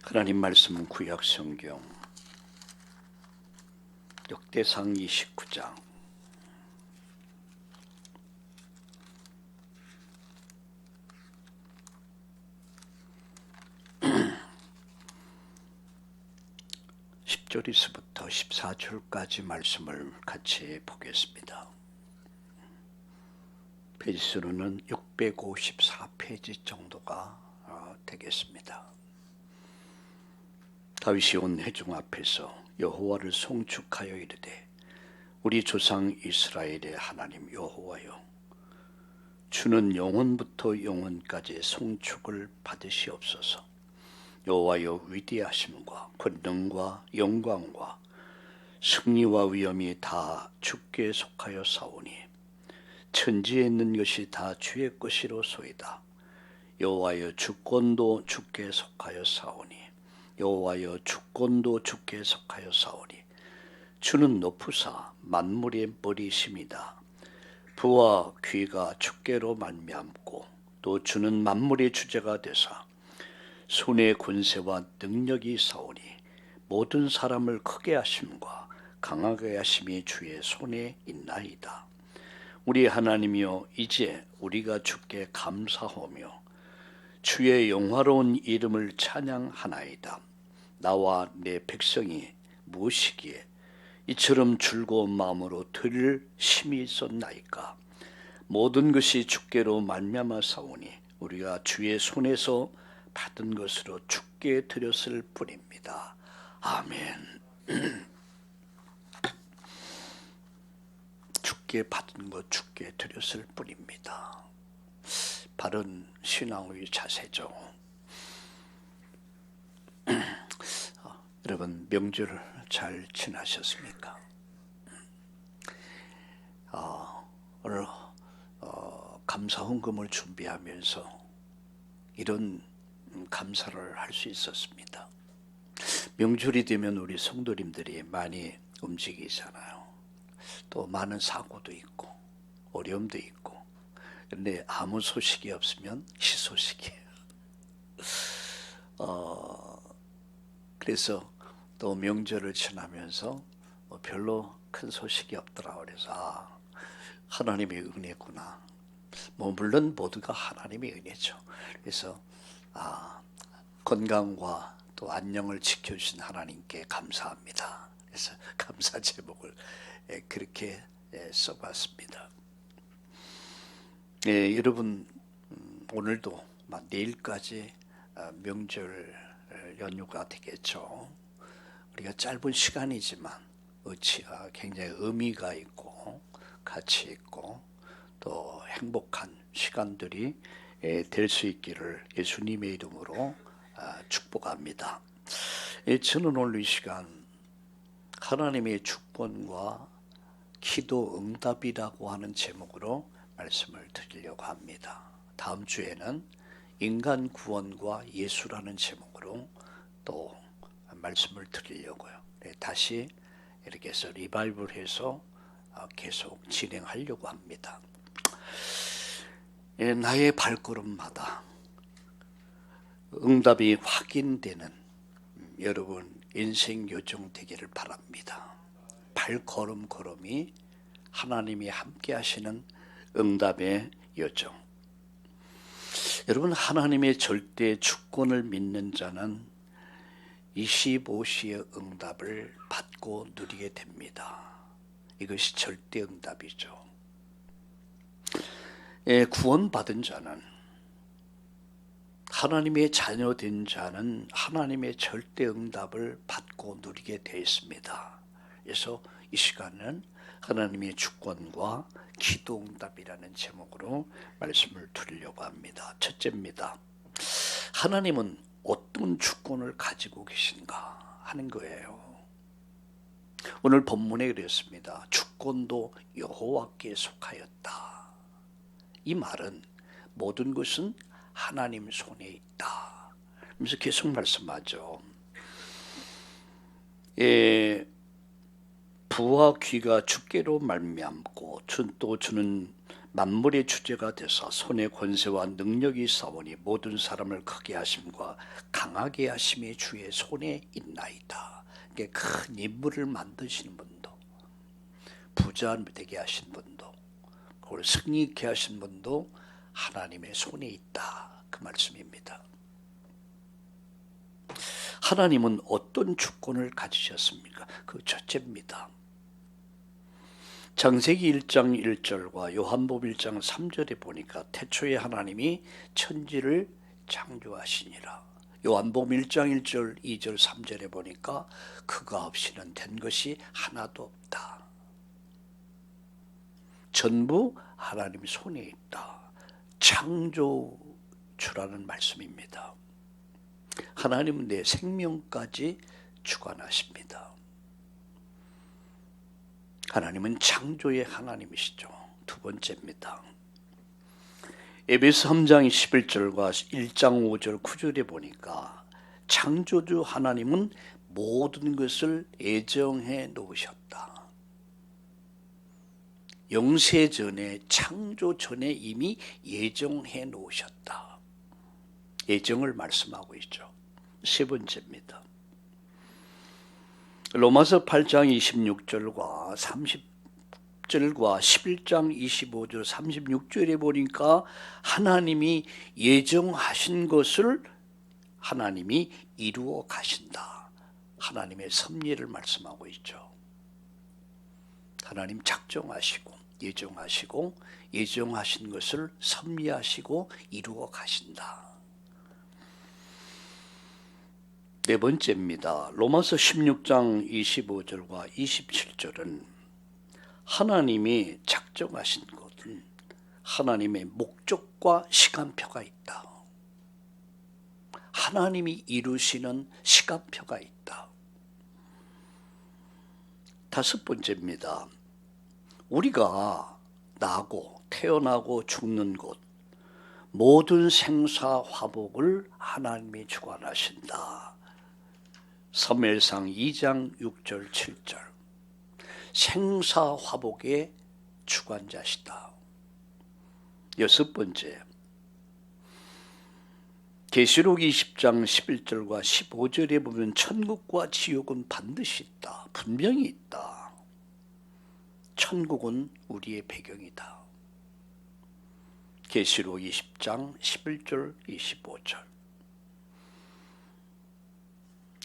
하나님 말씀은 구약 성경 역대상 29장 10절에서부터 14절까지 말씀을 같이 보겠습니다. 페이지 수로는 654페이지 정도가 되겠습니다. 다윗이 온 회중 앞에서 여호와를 송축하여 이르되 우리 조상 이스라엘의 하나님 여호와여, 주는 영원부터 영원까지 송축을 받으시옵소서. 여호와여, 위대하심과 권능과 영광과 승리와 위엄이 다 주께 속하여 사오니 천지에 있는 것이 다 주의 것이로소이다. 여호와여, 주권도 주께 속하여 사오니 여호와여, 주권도 주께 속하여 사오니 주는 높으사 만물의 머리심이다. 부와 귀가 주께로 말미암고 또 주는 만물의 주제가 되사 손의 권세와 능력이 사오니 모든 사람을 크게 하심과 강하게 하심이 주의 손에 있나이다. 우리 하나님이여, 이제 우리가 주께 감사하며 주의 영화로운 이름을 찬양하나이다. 나와 내 백성이 무엇이기에 이처럼 즐거운 마음으로 드릴 힘이 있었나이까. 모든 것이 주께로 말미암아 사오니 우리가 주의 손에서 받은 것으로 주께 드렸을 뿐입니다. 아멘. 주께 받은 것 주께 드렸을 뿐입니다. 바른 신앙의 자세죠. 여러분, 명절 잘 지나셨습니까? 오늘 감사 헌금을 준비하면서 이런 감사를 할 수 있었습니다. 명절이 되면 우리 성도님들이 많이 움직이잖아요. 또 많은 사고도 있고 어려움도 있고, 그런데 아무 소식이 없으면 희소식이에요. 그래서 또 명절을 지나면서 별로 큰 소식이 없더라. 그래서 하나님의 은혜구나. 물론 모두가 하나님의 은혜죠. 그래서 건강과 또 안녕을 지켜주신 하나님께 감사합니다. 그래서 감사 제목을 그렇게 써봤습니다. 여러분, 오늘도 내일까지 명절 연휴가 되겠죠. 우리가 짧은 시간이지만 굉장히 의미가 있고 가치 있고 또 행복한 시간들이 될 수 있기를 예수님의 이름으로 축복합니다. 저는 오늘 이 시간 하나님의 주권과 기도 응답이라고 하는 제목으로 말씀을 드리려고 합니다. 다음 주에는 인간 구원과 예수라는 제목으로 또 말씀을 드리려고요. 다시 이렇게 해서 리바이벌해서 계속 진행하려고 합니다. 나의 발걸음마다 응답이 확인되는 여러분 인생 요정 되기를 바랍니다. 발걸음걸음이 하나님이 함께 하시는 응답의 요정. 여러분, 하나님의 절대 주권을 믿는 자는 25시의 응답을 받고 누리게 됩니다. 이것이 절대 응답이죠. 구원받은 자는, 하나님의 자녀된 자는 하나님의 절대 응답을 받고 누리게 되어 있습니다. 그래서 이 시간은 하나님의 주권과 기도 응답이라는 제목으로 말씀을 드리려고 합니다. 첫째입니다. 하나님은 어떤 주권을 가지고 계신가 하는 거예요. 오늘 본문에 그랬습니다. 주권도 여호와께 속하였다. 이 말은 모든 것은 하나님 손에 있다. 그래서 계속 말씀하죠. 부와 귀가 주께로 말미암고 또 주는 만물의 주제가 되사 손의 권세와 능력이 있사오니 모든 사람을 크게 하심과 강하게 하심이 주의 손에 있나이다. 큰 인물을 만드시는 분도, 부자 되게 하신 분도, 그걸 승리 있게 하신 분도 하나님의 손에 있다, 그 말씀입니다. 하나님은 어떤 주권을 가지셨습니까? 그 첫째입니다. 창세기 1장 1절과 요한복음 1장 3절에 보니까 태초에 하나님이 천지를 창조하시니라. 요한복음 1장 1절 2절 3절에 보니까 그가 없이는 된 것이 하나도 없다. 전부 하나님 손에 있다. 창조주라는 말씀입니다. 하나님은 내 생명까지 주관하십니다. 하나님은 창조의 하나님이시죠. 두 번째입니다. 에베소 3장 11절과 1장 5절 9절에 보니까 창조주 하나님은 모든 것을 예정해 놓으셨다. 영세 전에, 창조 전에 이미 예정해 놓으셨다. 예정을 말씀하고 있죠. 세 번째입니다. 로마서 8장 26절과 30절과 11장 25절 36절에 보니까 하나님이 예정하신 것을 하나님이 이루어 가신다. 하나님의 섭리를 말씀하고 있죠. 하나님 작정하시고 예정하시고 예정하신 것을 섭리하시고 이루어 가신다. 네 번째입니다. 로마서 16장 25절과 27절은 하나님이 작정하신 것은 하나님의 목적과 시간표가 있다. 하나님이 이루시는 시간표가 있다. 다섯 번째입니다. 우리가 나고 태어나고 죽는 곳 모든 생사 화복을 하나님이 주관하신다. 사무엘상 2장 6절 7절 생사 화복의 주관자시다. 여섯 번째, 계시록 20장 11절과 15절에 보면 천국과 지옥은 반드시 있다. 분명히 있다. 천국은 우리의 배경이다. 계시록 20장 11절 25절.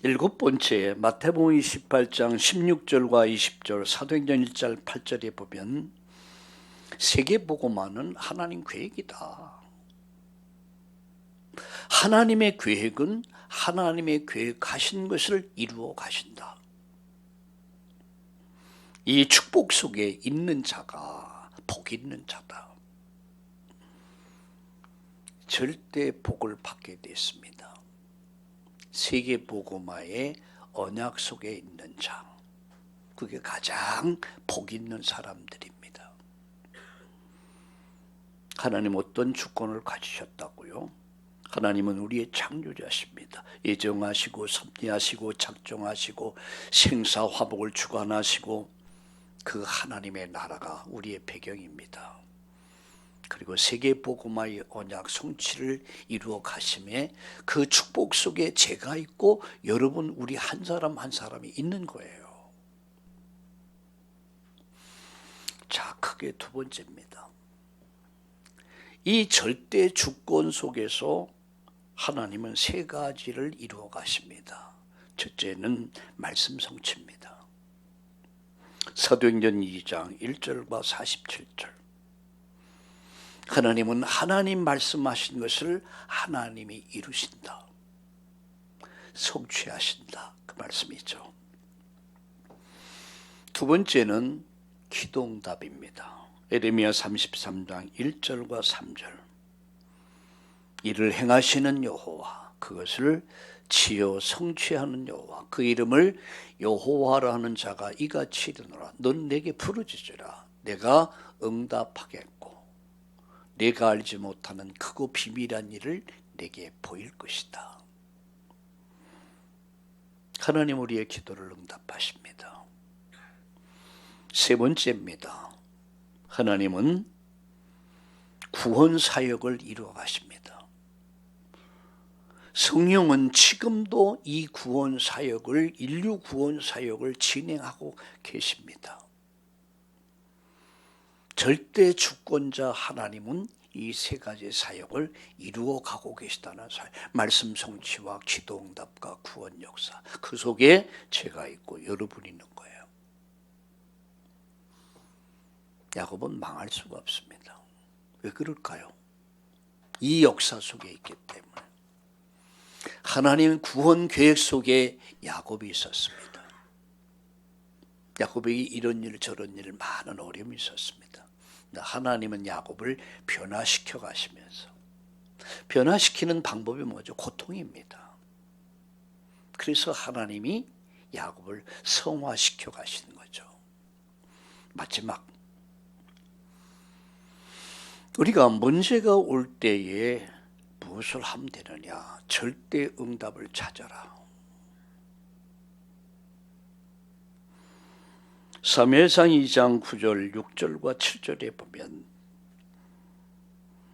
일곱 번째, 마태복음 28장 16절과 20절, 사도행전 1장 8절에 보면 세계복음화는 하나님 계획이다. 하나님의 계획은 하나님의 계획하신 것을 이루어 가신다. 이 축복 속에 있는 자가 복 있는 자다. 절대 복을 받게 됐습니다. 세계복음화의 언약 속에 있는 자, 그게 가장 복 있는 사람들입니다. 하나님 어떤 주권을 가지셨다고요? 하나님은 우리의 창조자십니다. 예정하시고 섭리하시고 작정하시고 생사화복을 주관하시고 그 하나님의 나라가 우리의 배경입니다. 그리고 세계복음화의 언약 성취를 이루어 가심에 그 축복 속에 제가 있고 여러분 우리 한 사람 한 사람이 있는 거예요. 자, 크게 두 번째입니다. 이 절대 주권 속에서 하나님은 세 가지를 이루어 가십니다. 첫째는 말씀 성취입니다. 사도행전 2장 1절과 47절. 하나님은 하나님 말씀하신 것을 하나님이 이루신다. 성취하신다. 그 말씀이죠. 두 번째는 기도응답입니다. 예레미야 33장 1절과 3절. 이를 행하시는 여호와, 그것을 지어 성취하는 여호와, 그 이름을 여호와라 하는 자가 이같이 이르노라. 넌 내게 부르짖으라. 내가 응답하겠고 내가 알지 못하는 크고 비밀한 일을 내게 보일 것이다. 하나님 우리의 기도를 응답하십니다. 세 번째입니다. 하나님은 구원 사역을 이루어 가십니다. 성령은 지금도 이 구원 사역을, 인류 구원 사역을 진행하고 계십니다. 절대 주권자 하나님은 이 세 가지 사역을 이루어 가고 계시다는 사역. 말씀 성취와 기도 응답과 구원 역사. 그 속에 제가 있고 여러분이 있는 거예요. 야곱은 망할 수가 없습니다. 왜 그럴까요? 이 역사 속에 있기 때문에. 하나님 구원 계획 속에 야곱이 있었습니다. 야곱에게 이런 일 저런 일 많은 어려움이 있었습니다. 하나님은 야곱을 변화시켜 가시면서, 변화시키는 방법이 뭐죠? 고통입니다. 그래서 하나님이 야곱을 성화시켜 가시는 거죠. 마지막, 우리가 문제가 올 때에 무엇을 하면 되느냐? 절대 응답을 찾아라. 사무엘상 2장 9절 6절과 7절에 보면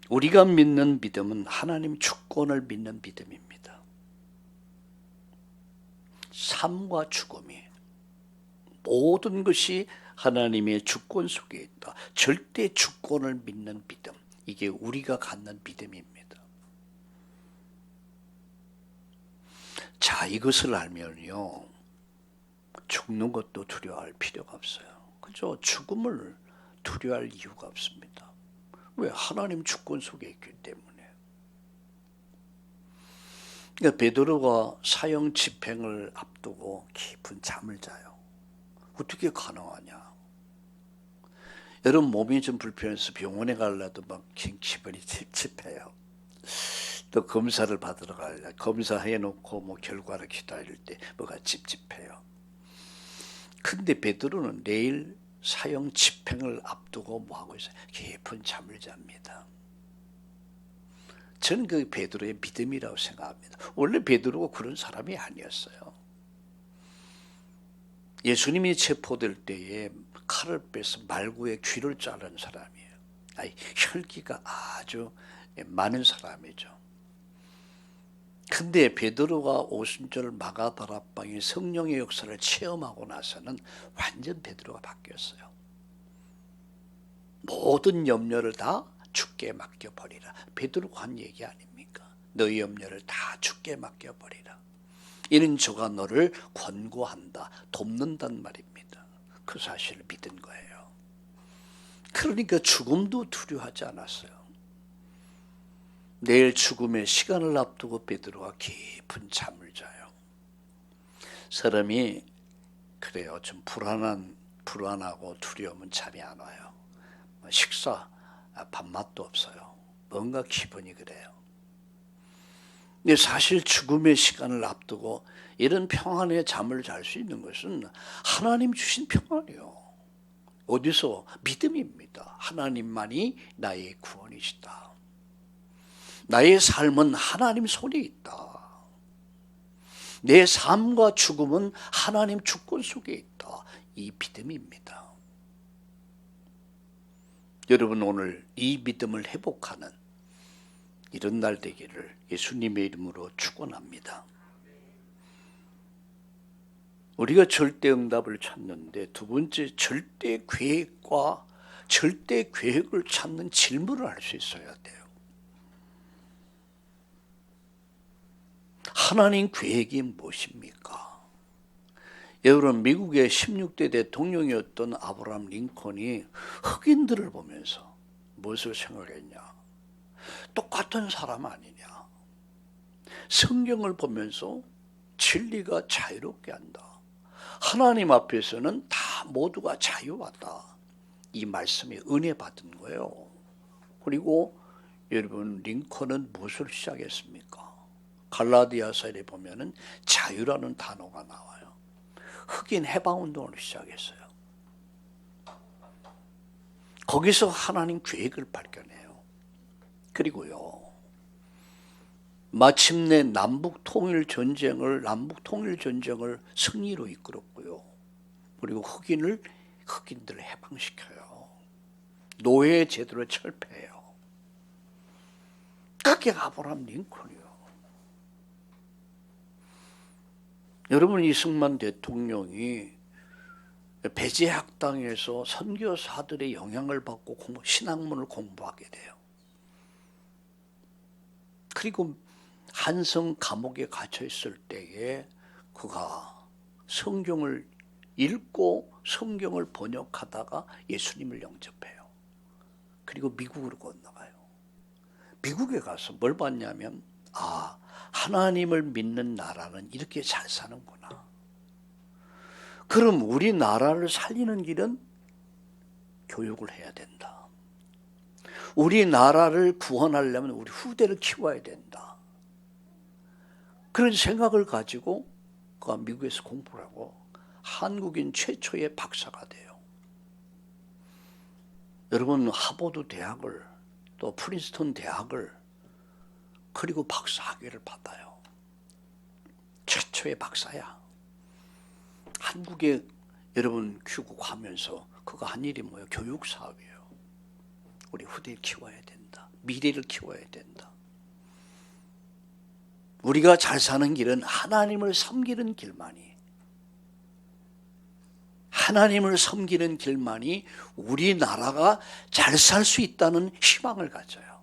우리가 믿는 믿음은 하나님 주권을 믿는 믿음입니다. 삶과 죽음이 모든 것이 하나님의 주권 속에 있다. 절대 주권을 믿는 믿음. 이게 우리가 갖는 믿음입니다. 자, 이것을 알면요, 죽는 것도 두려워할 필요가 없어요. 그죠? 죽음을 두려워할 이유가 없습니다. 왜? 하나님 주권 속에 있기 때문에. 그러니까 베드로가 사형 집행을 앞두고 깊은 잠을 자요. 어떻게 가능하냐? 여러분 몸이 좀 불편해서 병원에 가려도 막 기분이 찝찝해요. 또 검사를 받으러 가려 검사해놓고 뭐 결과를 기다릴 때 뭐가 찝찝해요. 근데 베드로는 내일 사형 집행을 앞두고 뭐 하고 있어요? 깊은 잠을 잡니다. 저는 그 베드로의 믿음이라고 생각합니다. 원래 베드로가 그런 사람이 아니었어요. 예수님이 체포될 때에 칼을 빼서 말구의 귀를 자른 사람이에요. 혈기가 아주 많은 사람이죠. 근데 베드로가 오순절 마가다락방의 성령의 역사를 체험하고 나서는 완전 베드로가 바뀌었어요. 모든 염려를 다 주께 맡겨버리라. 베드로가 한 얘기 아닙니까? 너희 염려를 다 주께 맡겨버리라. 이는 저가 너를 권고한다, 돕는단 말입니다. 그 사실을 믿은 거예요. 그러니까 죽음도 두려워하지 않았어요. 내일 죽음의 시간을 앞두고 베드로가 깊은 잠을 자요. 사람이 그래요. 좀 불안하고 두려우면 잠이 안 와요. 식사, 밥맛도 없어요. 뭔가 기분이 그래요. 근데 사실 죽음의 시간을 앞두고 이런 평안의 잠을 잘 수 있는 것은 하나님 주신 평안이요. 어디서? 믿음입니다. 하나님만이 나의 구원이시다. 나의 삶은 하나님 손에 있다. 내 삶과 죽음은 하나님 주권 속에 있다. 이 믿음입니다. 여러분 오늘 이 믿음을 회복하는 이런 날 되기를 예수님의 이름으로 축원합니다. 우리가 절대 응답을 찾는데 두 번째 절대 계획과 절대 계획을 찾는 질문을 할 수 있어야 돼요. 하나님 계획이 무엇입니까? 여러분 미국의 16대 대통령이었던 아브라함 링컨이 흑인들을 보면서 무엇을 생각했냐? 똑같은 사람 아니냐? 성경을 보면서 진리가 자유롭게 한다. 하나님 앞에서는 다 모두가 자유하다. 이 말씀에 은혜 받은 거예요. 그리고 여러분 링컨은 무엇을 시작했습니까? 갈라디아서에 보면은 자유라는 단어가 나와요. 흑인 해방운동을 시작했어요. 거기서 하나님 계획을 발견해요. 그리고요, 마침내 남북 통일 전쟁을 승리로 이끌었고요. 그리고 흑인들을 해방시켜요. 노예 제도를 철폐해요. 그게 아브라함 링컨이요. 여러분, 이승만 대통령이 배제학당에서 선교사들의 영향을 받고 신학문을 공부하게 돼요. 그리고 한성 감옥에 갇혀 있을 때에 그가 성경을 읽고 성경을 번역하다가 예수님을 영접해요. 그리고 미국으로 건너가요. 미국에 가서 뭘 봤냐면, 하나님을 믿는 나라는 이렇게 잘 사는구나. 그럼 우리나라를 살리는 길은 교육을 해야 된다. 우리나라를 구원하려면 우리 후대를 키워야 된다. 그런 생각을 가지고 그가 미국에서 공부를 하고 한국인 최초의 박사가 돼요. 여러분, 하버드 대학을 또 프린스턴 대학을 그리고 박사학위를 받아요. 최초의 박사야. 한국에 여러분 귀국하면서 그가 한 일이 뭐예요? 교육사업이에요. 우리 후대를 키워야 된다. 미래를 키워야 된다. 우리가 잘 사는 길은 하나님을 섬기는 길만이, 하나님을 섬기는 길만이 우리나라가 잘 살 수 있다는 희망을 가져요.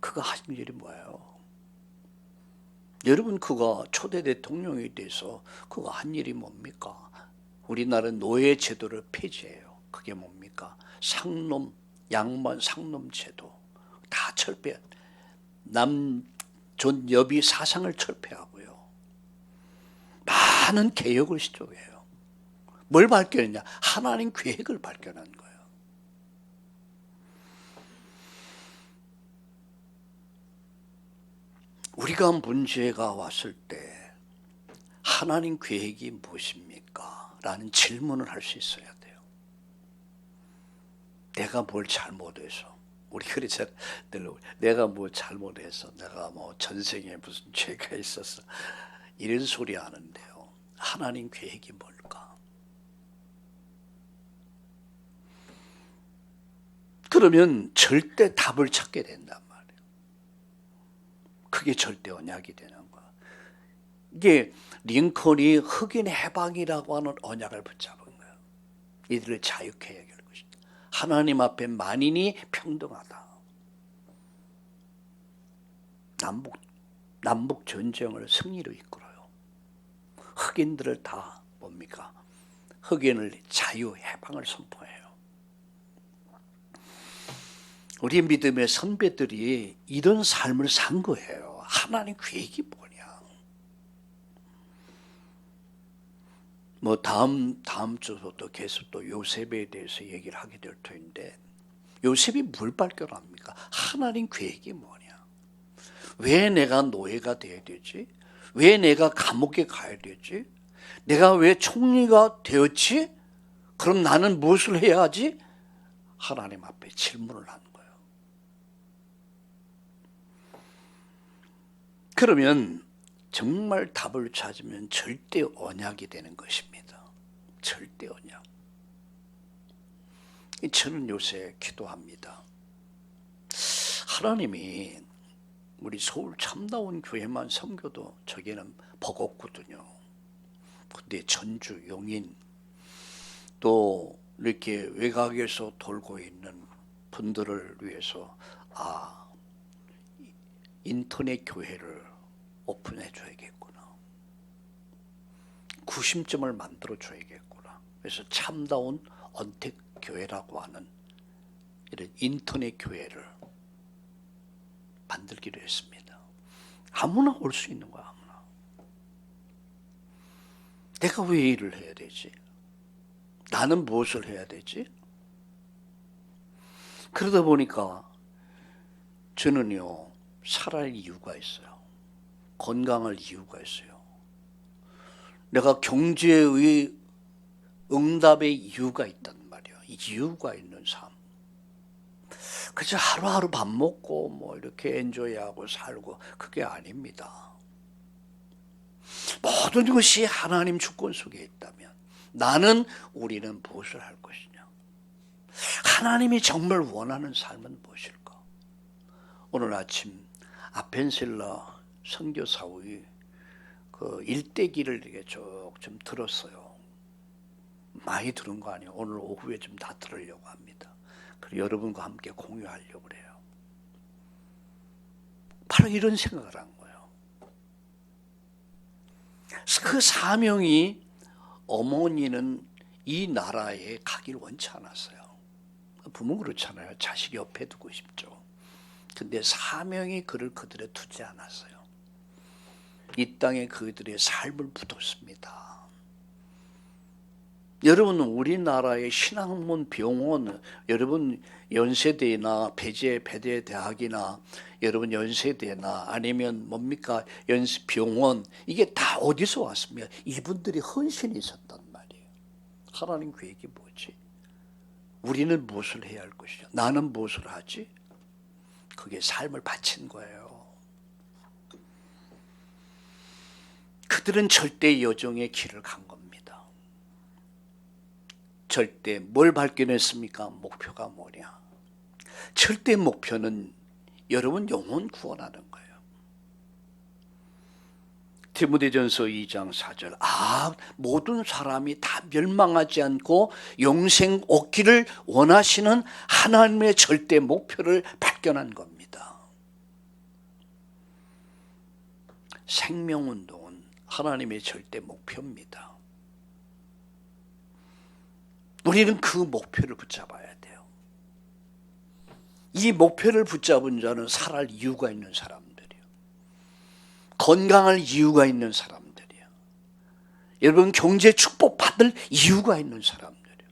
그가 하신 일이 뭐예요? 여러분, 그가 초대 대통령이 돼서 그가 한 일이 뭡니까? 우리나라 노예 제도를 폐지해요. 그게 뭡니까? 상놈, 양반 상놈 제도 다 철폐, 남존 여비 사상을 철폐하고요. 많은 개혁을 시도해요. 뭘 발견했냐? 하나님 계획을 발견한 거예요. 우리가 문제가 왔을 때 하나님 계획이 무엇입니까? 라는 질문을 할 수 있어야 돼요. 내가 뭘 잘못해서, 우리 그래서 늘 내가 뭐 잘못해서, 내가 뭐 전생에 무슨 죄가 있어서 이런 소리 하는데요. 하나님 계획이 뭘까? 그러면 절대 답을 찾게 된단 말이에요. 그게 절대 언약이 되는 거야. 이게 링컨이 흑인 해방이라고 하는 언약을 붙잡은 거예요. 이들을 자유케 해야 할 것이다. 하나님 앞에 만인이 평등하다. 남북 전쟁을 승리로 이끌어요. 흑인들을 다 뭡니까? 흑인을 자유 해방을 선포해요. 우리 믿음의 선배들이 이런 삶을 산 거예요. 하나님 계획이 뭐냐? 뭐 다음 주부터 계속 또 요셉에 대해서 얘기를 하게 될 터인데, 요셉이 뭘 발견합니까? 하나님 계획이 뭐냐? 왜 내가 노예가 돼야 되지? 왜 내가 감옥에 가야 되지? 내가 왜 총리가 되었지? 그럼 나는 무엇을 해야 하지? 하나님 앞에 질문을 하는 거예요. 그러면 정말 답을 찾으면 절대 언약이 되는 것입니다. 절대 언약. 저는 요새 기도합니다. 하나님이 우리 서울 참다운 교회만 섬겨도 저기는 버겁거든요. 근데 전주, 용인, 또 이렇게 외곽에서 돌고 있는 분들을 위해서 인터넷 교회를 오픈해 줘야겠구나. 구심점을 만들어 줘야겠구나. 그래서 참다운 언택 교회라고 하는 이런 인터넷 교회를 만들기로 했습니다. 아무나 올 수 있는 거야, 아무나. 내가 왜 일을 해야 되지? 나는 무엇을 해야 되지? 그러다 보니까 저는요, 살아갈 이유가 있어요. 건강할 이유가 있어요. 내가 경제의 응답의 이유가 있단 말이에요. 이유가 있는 삶. 그저 하루하루 밥 먹고 뭐 이렇게 엔조이하고 살고, 그게 아닙니다. 모든 것이 하나님 주권 속에 있다면 우리는 무엇을 할 것이냐? 하나님이 정말 원하는 삶은 무엇일까? 오늘 아침 아펜셀라 선교사의 그 일대기를 이렇게 쭉 좀 들었어요. 많이 들은 거 아니에요. 오늘 오후에 좀 다 들으려고 합니다. 그리고 여러분과 함께 공유하려고 그래요. 바로 이런 생각을 한 거예요. 그 사명이, 어머니는 이 나라에 가길 원치 않았어요. 부모 그렇잖아요. 자식 옆에 두고 싶죠. 근데 사명이 그를 그들에 두지 않았어요. 이 땅에 그들의 삶을 묻었습니다. 여러분, 우리나라의 신학문 병원, 여러분 연세대나 배대 대학이나 여러분 연세대나 아니면 뭡니까 병원, 이게 다 어디서 왔습니까? 이분들이 헌신이 있었단 말이에요. 하나님 계획이 뭐지? 우리는 무엇을 해야 할 것이냐? 나는 무엇을 하지? 그게 삶을 바친 거예요. 그들은 절대 여정의 길을 간 겁니다. 절대 뭘 발견했습니까? 목표가 뭐냐? 절대 목표는 여러분 영혼 구원하는 거예요. 디모데전서 2장 4절, 모든 사람이 다 멸망하지 않고 영생 얻기를 원하시는 하나님의 절대 목표를 발견한 겁니다. 생명운동은 하나님의 절대 목표입니다. 우리는 그 목표를 붙잡아야 돼요. 이 목표를 붙잡은 자는 살아갈 이유가 있는 사람들이에요. 건강할 이유가 있는 사람들이에요. 여러분, 경제 축복 받을 이유가 있는 사람들이에요.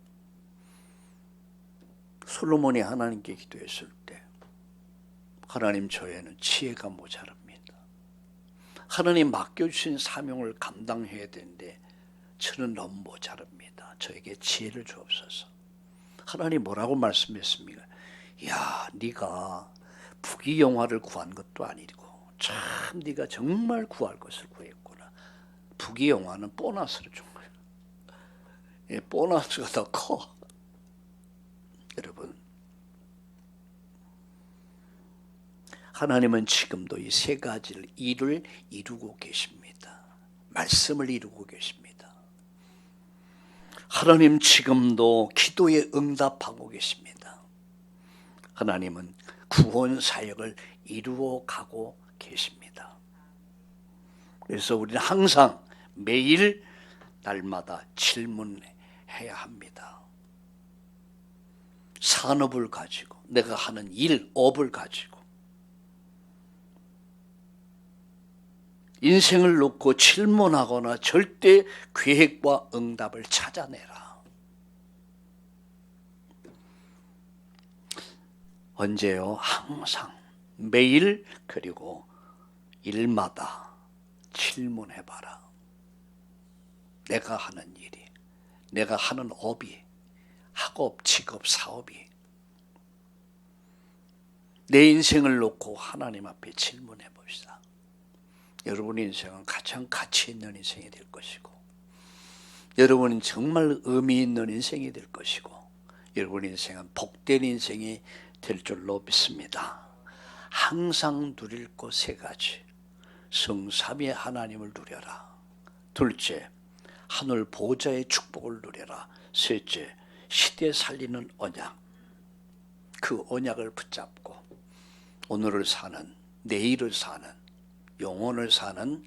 솔로몬이 하나님께 기도했을 때, 하나님, 저에는 지혜가 모자랍니다. 하나님 맡겨주신 사명을 감당해야 되는데 저는 너무 모자랍니다. 저에게 지혜를 주옵소서. 하나님 뭐라고 말씀했습니까? 야, 네가 부귀영화를 구한 것도 아니고 참 네가 정말 구할 것을 구했구나. 부귀영화는 보너스를 준 거예요. 보너스가 더 커. 여러분, 하나님은 지금도 이 세 가지를 일을 이루고 계십니다. 말씀을 이루고 계십니다. 하나님 지금도 기도에 응답하고 계십니다. 하나님은 구원 사역을 이루어 가고 계십니다. 그래서 우리는 항상 매일 날마다 질문해야 합니다. 산업을 가지고, 내가 하는 일, 업을 가지고 인생을 놓고 질문하거나 절대 계획과 응답을 찾아내라. 언제요? 항상 매일, 그리고 일마다 질문해봐라. 내가 하는 일이, 내가 하는 업이, 학업, 직업, 사업이, 내 인생을 놓고 하나님 앞에 질문해 봅시다. 여러분의 인생은 가장 가치 있는 인생이 될 것이고, 여러분은 정말 의미 있는 인생이 될 것이고, 여러분의 인생은 복된 인생이 될 줄로 믿습니다. 항상 누릴 것 세 가지. 성삼위의 하나님을 누려라. 둘째, 하늘 보좌의 축복을 누려라. 셋째, 시대 살리는 언약. 그 언약을 붙잡고 오늘을 사는, 내일을 사는, 영혼을 사는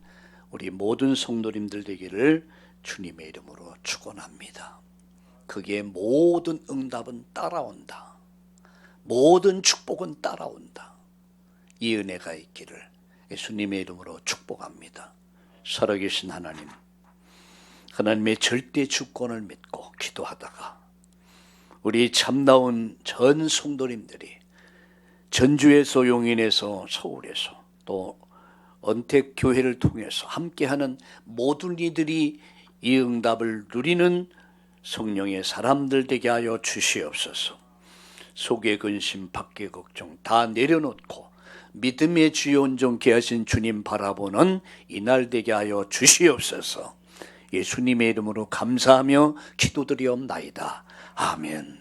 우리 모든 성도님들 되기를 주님의 이름으로 축원합니다. 그게 모든 응답은 따라온다. 모든 축복은 따라온다. 이 은혜가 있기를 예수님의 이름으로 축복합니다. 살아계신 하나님, 하나님의 절대 주권을 믿고 기도하다가 우리 참나온 전 성도님들이 전주에서, 용인에서, 서울에서, 또 언택교회를 통해서 함께하는 모든 이들이 이 응답을 누리는 성령의 사람들 되게 하여 주시옵소서. 속의 근심, 밖의 걱정 다 내려놓고 믿음의 주요 온전케 하신 주님 바라보는 이날 되게 하여 주시옵소서. 예수님의 이름으로 감사하며 기도드리옵나이다. 아멘.